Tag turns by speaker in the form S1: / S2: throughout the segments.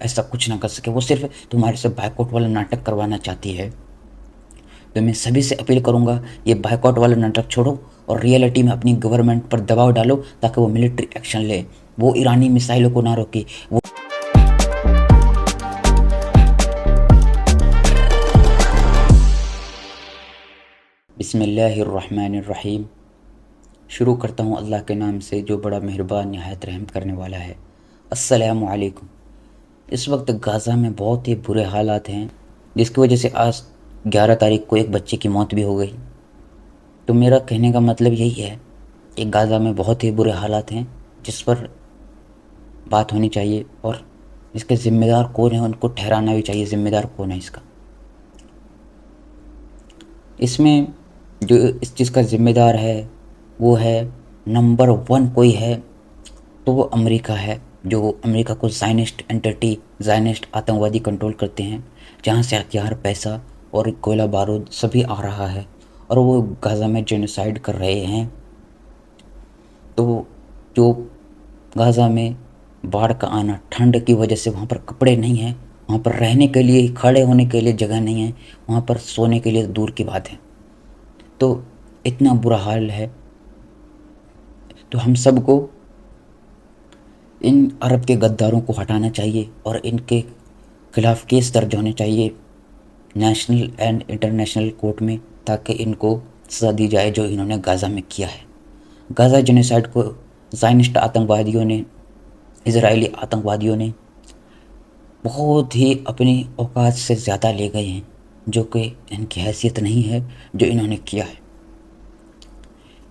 S1: ایسا کچھ نہ کر سکے، وہ صرف تمہارے سے بائیکاٹ والا ناٹک کروانا چاہتی ہے۔ تو میں سبھی سے اپیل کروں گا، یہ بائیکاٹ والا ناٹک چھوڑو اور ریئلٹی میں اپنی گورنمنٹ پر دباؤ ڈالو تاکہ وہ ملٹری ایکشن لے، وہ ایرانی میسائلوں کو نہ روکے۔ بسم اللہ الرحمن الرحیم۔ شروع کرتا ہوں اللہ کے نام سے جو بڑا مہربان نہایت رحم کرنے والا ہے۔ السلام علیکم۔ اس وقت غزہ میں بہت ہی برے حالات ہیں، جس کی وجہ سے آج 11 تاریخ کو ایک بچے کی موت بھی ہو گئی۔ تو میرا کہنے کا مطلب یہی ہے کہ غزہ میں بہت ہی برے حالات ہیں، جس پر بات ہونی چاہیے، اور اس کے ذمہ دار کون ہیں ان کو ٹھہرانا بھی چاہیے، ذمہ دار کون ہے اس کا۔ اس میں جو اس چیز کا ذمہ دار ہے وہ ہے نمبر 1 کوئی ہے تو وہ امریکہ ہے، جو امریکہ کو زائنسٹ انٹیٹی، زائنسٹ آتنکوادی کنٹرول کرتے ہیں، جہاں سے ہتھیار، پیسہ اور کوئلہ بارود سبھی آ رہا ہے، اور وہ غزہ میں جینوسائیڈ کر رہے ہیں۔ تو جو غزہ میں باڑھ کا آنا، ٹھنڈ کی وجہ سے وہاں پر کپڑے نہیں ہیں، وہاں پر رہنے کے لیے، کھڑے ہونے کے لیے جگہ نہیں ہے، وہاں پر سونے کے لیے دور کی بات ہے۔ تو اتنا برا حال ہے۔ تو ہم سب کو ان عرب کے غداروں کو ہٹانا چاہیے اور ان کے خلاف کیس درج ہونے چاہیے نیشنل اینڈ انٹرنیشنل کورٹ میں، تاکہ ان کو سزا دی جائے جو انہوں نے غزہ میں کیا ہے۔ غزہ جینوسائیڈ کو زائنسٹ آتنکوادیوں نے، اسرائیلی آتنکوادیوں نے بہت ہی اپنی اوقات سے زیادہ لے گئے ہیں، جو کہ ان کی حیثیت نہیں ہے جو انہوں نے کیا ہے۔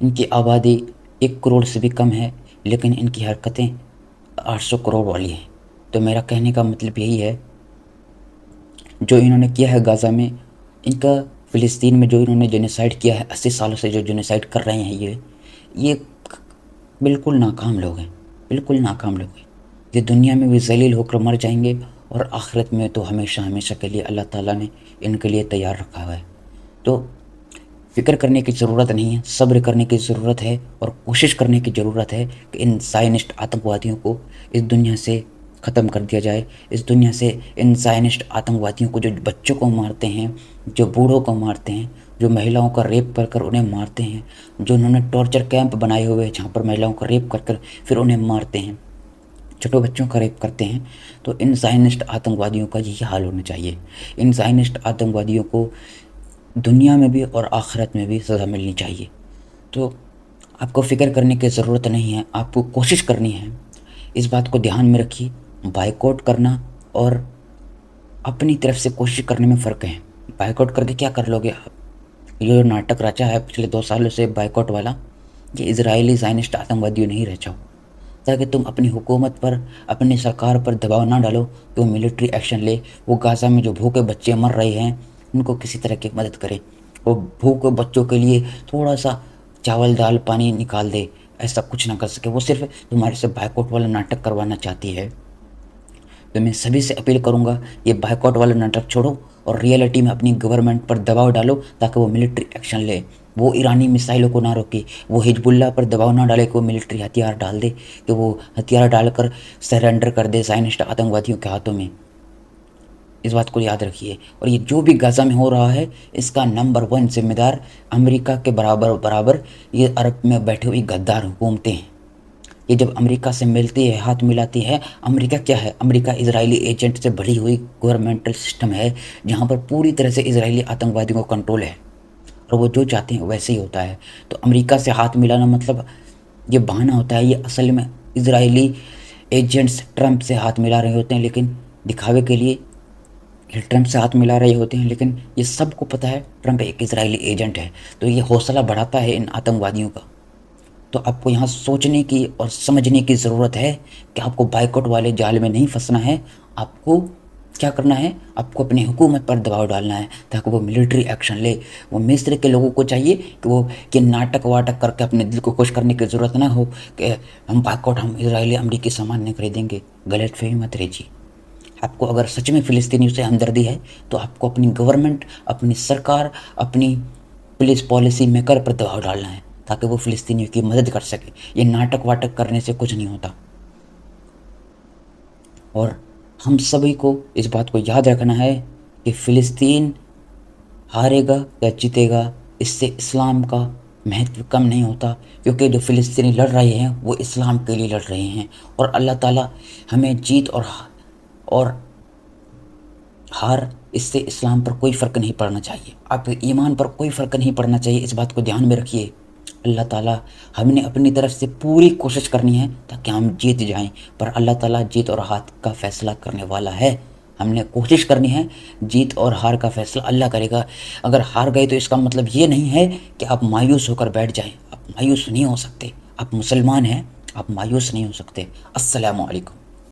S1: ان کی آبادی 1 کروڑ سے بھی کم ہے، لیکن ان کی حرکتیں 800 کروڑ والی ہیں۔ تو میرا کہنے کا مطلب یہی ہے، جو انہوں نے کیا ہے غزہ میں، ان کا فلسطین میں جو انہوں نے جینوسائیڈ کیا ہے، 80 سالوں سے جو جینوسائیڈ کر رہے ہیں، یہ بالکل ناکام لوگ ہیں، بالکل ناکام لوگ ہیں۔ یہ دنیا میں بھی ذلیل ہو کر مر جائیں گے، اور آخرت میں تو ہمیشہ ہمیشہ کے لیے اللہ تعالیٰ نے ان کے لیے تیار رکھا ہوا ہے۔ تو فکر کرنے کی ضرورت نہیں ہے، صبر کرنے کی ضرورت ہے، اور کوشش کرنے کی ضرورت ہے کہ ان زائنسٹ آتنکوادیوں کو اس دنیا سے ختم کر دیا جائے۔ اس دنیا سے ان زائنسٹ آتنکوادیوں کو، جو بچوں کو مارتے ہیں، جو بوڑھوں کو مارتے ہیں، جو مہیلاؤں کا ریپ کر کر انہیں مارتے ہیں، جو انہوں نے ٹارچر کیمپ بنائے ہوئے ہیں جہاں پر مہیلاؤں کا ریپ کر کر پھر انہیں مارتے ہیں، چھوٹے بچوں کا ریپ کرتے ہیں، تو ان زائنسٹ آتنکوادیوں کا یہی حال ہونا چاہیے۔ ان زائنسٹ آتنکوادیوں کو دنیا میں بھی اور آخرت میں بھی سزا ملنی چاہیے۔ تو آپ کو فکر کرنے کی ضرورت نہیں ہے، آپ کو کوشش کرنی ہے۔ اس بات کو دھیان میں رکھیے، بائیکاٹ کرنا اور اپنی طرف سے کوشش کرنے میں فرق ہے۔ بائیکاٹ کر کے کیا کر لو گے آپ؟ یہ جو ناٹک رچا ہے پچھلے 2 سالوں سے بائیکاٹ والا، یہ اسرائیلی زائنسٹ آتنکوادیوں نہیں رچا ہو، تاکہ تم اپنی حکومت پر، اپنی سرکار پر دباؤ نہ ڈالو کہ وہ ملٹری ایکشن لے، وہ غزہ میں جو بھوکے بچے مر رہے ہیں ان کو کسی طرح کی مدد کرے، وہ بھوکے بچوں کے لیے تھوڑا سا چاول دال پانی نکال دے، ایسا کچھ نہ کر سکے، وہ صرف تمہارے سے بائیکاٹ والا ناٹک کروانا چاہتی ہے۔ تو میں سبھی سے اپیل کروں گا، یہ بائیکاٹ والا ناٹک چھوڑو اور ریئلٹی میں اپنی گورنمنٹ پر دباؤ ڈالو تاکہ وہ ملٹری ایکشن لے، وہ ایرانی میسائلوں کو نہ روکے، وہ حزب اللہ پر دباؤ نہ ڈالے کہ وہ ملٹری ہتھیار ڈال دے، کہ وہ ہتھیار ڈال کر سرنڈر کر دے زائنسٹ آتنکوادیوں کے ہاتھوں میں۔ اس بات کو یاد رکھیے۔ اور یہ جو بھی غزہ میں ہو رہا ہے، اس کا نمبر 1 ذمہ دار امریکہ کے برابر یہ عرب میں بیٹھی ہوئی غدار حکومتیں ہیں۔ یہ جب امریکہ سے ملتی ہے، ہاتھ ملاتی ہے، امریکہ کیا ہے؟ امریکہ اسرائیلی ایجنٹ سے بھری ہوئی گورنمنٹل سسٹم ہے، جہاں پر پوری طرح سے اسرائیلی آتنکوادیوں کو کنٹرول ہے، اور وہ جو چاہتے ہیں ویسے ہی ہوتا ہے۔ تو امریکہ سے ہاتھ ملانا مطلب یہ بہانہ ہوتا ہے، یہ اصل میں اسرائیلی ایجنٹس ٹرمپ سے ہاتھ ملا رہے ہوتے ہیں، لیکن دکھاوے کے لیے ٹرمپ سے ہاتھ ملا رہے ہوتے ہیں، لیکن یہ سب کو پتہ ہے ٹرمپ ایک اسرائیلی ایجنٹ ہے۔ تو یہ حوصلہ بڑھاتا ہے ان آتنکوادیوں کا۔ تو آپ کو یہاں سوچنے کی اور سمجھنے کی ضرورت ہے کہ آپ کو بائیکاٹ والے جال میں نہیں پھنسنا ہے۔ آپ کو کیا کرنا ہے؟ آپ کو اپنی حکومت پر دباؤ ڈالنا ہے تاکہ وہ ملٹری ایکشن لے۔ وہ مصر کے لوگوں کو چاہیے کہ ناٹک واٹک کر کے اپنے دل کو خوش کرنے کی ضرورت نہ ہو کہ ہم بائیکاٹ، ہم اسرائیلی امریکی سامان نہیں خریدیں گے۔ غلط فہمی مت رہیے۔ آپ کو اگر سچ میں فلسطینیوں سے ہمدردی ہے تو آپ کو اپنی گورنمنٹ، اپنی سرکار، اپنی پولیس پالیسی میکر پر دباؤ ڈالنا ہے تاکہ وہ فلسطینیوں کی مدد کر سکے۔ یہ ناٹک واٹک کرنے سے کچھ نہیں ہوتا۔ اور ہم سبھی کو اس بات کو یاد رکھنا ہے کہ فلسطین ہارے گا یا جیتے گا، اس سے اسلام کا مہتو کم نہیں ہوتا، کیونکہ جو فلسطینی لڑ رہے ہیں وہ اسلام کے لیے لڑ رہے ہیں، اور اللہ تعالیٰ ہمیں جیت اور ہار، اس سے اسلام پر کوئی فرق نہیں پڑنا چاہیے، آپ کے ایمان پر کوئی فرق نہیں پڑنا چاہیے، اس بات کو دھیان میں رکھیے۔ اللہ تعالیٰ ہم نے اپنی طرف سے پوری کوشش کرنی ہے تاکہ ہم جیت جائیں، پر اللہ تعالیٰ جیت اور ہار کا فیصلہ کرنے والا ہے۔ ہم نے کوشش کرنی ہے، جیت اور ہار کا فیصلہ اللہ کرے گا۔ اگر ہار گئے تو اس کا مطلب یہ نہیں ہے کہ آپ مایوس ہو کر بیٹھ جائیں، آپ مایوس نہیں ہو سکتے، آپ مسلمان ہیں، آپ مایوس نہیں ہو سکتے۔ السلام علیکم۔